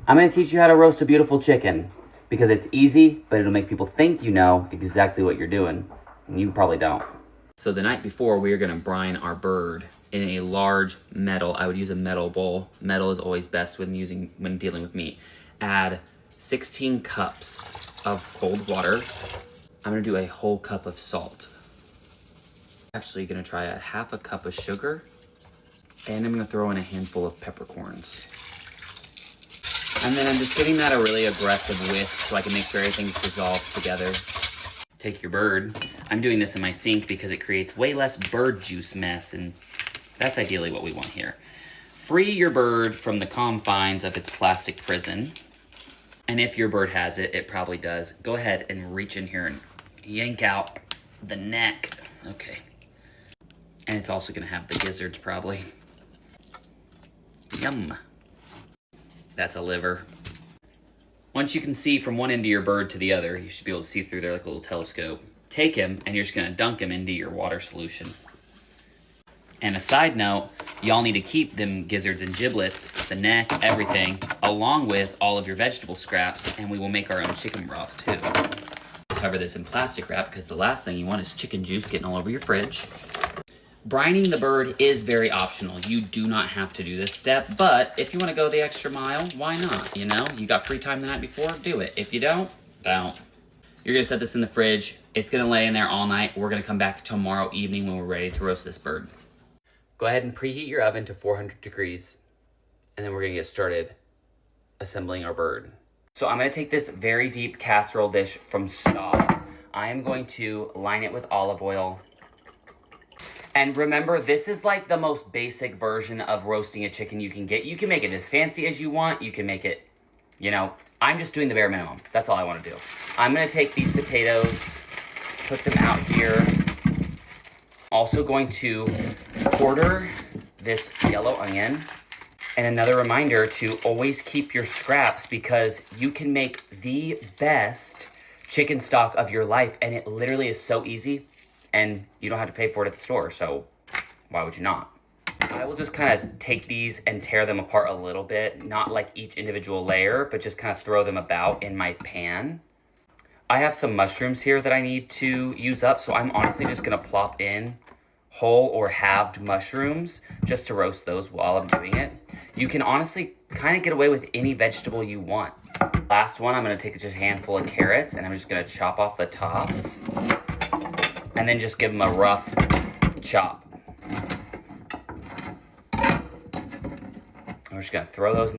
I'm gonna teach you how to roast a beautiful chicken because it's easy, but it'll make people think you know exactly what you're doing. And you probably don't. So the night before, we are gonna brine our bird in a large metal. I would use a metal bowl. Metal is always best when dealing with meat. Add 16 cups of cold water. I'm gonna do a whole cup of salt. Actually gonna try a half a cup of sugar, and I'm gonna throw in a handful of peppercorns. And then I'm just giving that a really aggressive whisk so I can make sure everything's dissolved together. Take your bird. I'm doing this in my sink because it creates way less bird juice mess, and that's ideally what we want here. Free your bird from the confines of its plastic prison. And if your bird has it, it probably does. Go ahead and reach in here and yank out the neck. Okay. And it's also gonna have the gizzards probably. Yum. That's a liver. Once you can see from one end of your bird to the other, you should be able to see through there like a little telescope. Take him and you're just gonna dunk him into your water solution. And a side note, y'all need to keep them gizzards and giblets, the neck, everything, along with all of your vegetable scraps, and we will make our own chicken broth too. Cover this in plastic wrap because the last thing you want is chicken juice getting all over your fridge. Brining the bird is very optional. You do not have to do this step, but if you want to go the extra mile, why not? You know, you got free time the night before, do it. If you don't, don't. You're gonna set this in the fridge. It's gonna lay in there all night. We're gonna come back tomorrow evening when we're ready to roast this bird. Go ahead and preheat your oven to 400 degrees, and then we're gonna get started assembling our bird. So I'm gonna take this very deep casserole dish from stock. I am going to line it with olive oil. And remember, this is like the most basic version of roasting a chicken you can get. You can make it as fancy as you want. You can make it, you know, I'm just doing the bare minimum. That's all I want to do. I'm going to take these potatoes, put them out here. Also going to quarter this yellow onion. And another reminder to always keep your scraps because you can make the best chicken stock of your life. And it literally is so easy. And you don't have to pay for it at the store, so why would you not? I will just kind of take these and tear them apart a little bit, not like each individual layer, but just kind of throw them about in my pan. I have some mushrooms here that I need to use up, so I'm honestly just gonna plop in whole or halved mushrooms just to roast those while I'm doing it. You can honestly kind of get away with any vegetable you want. Last one, I'm gonna take just a handful of carrots and I'm just gonna chop off the tops. And then just give them a rough chop. I'm just gonna throw those in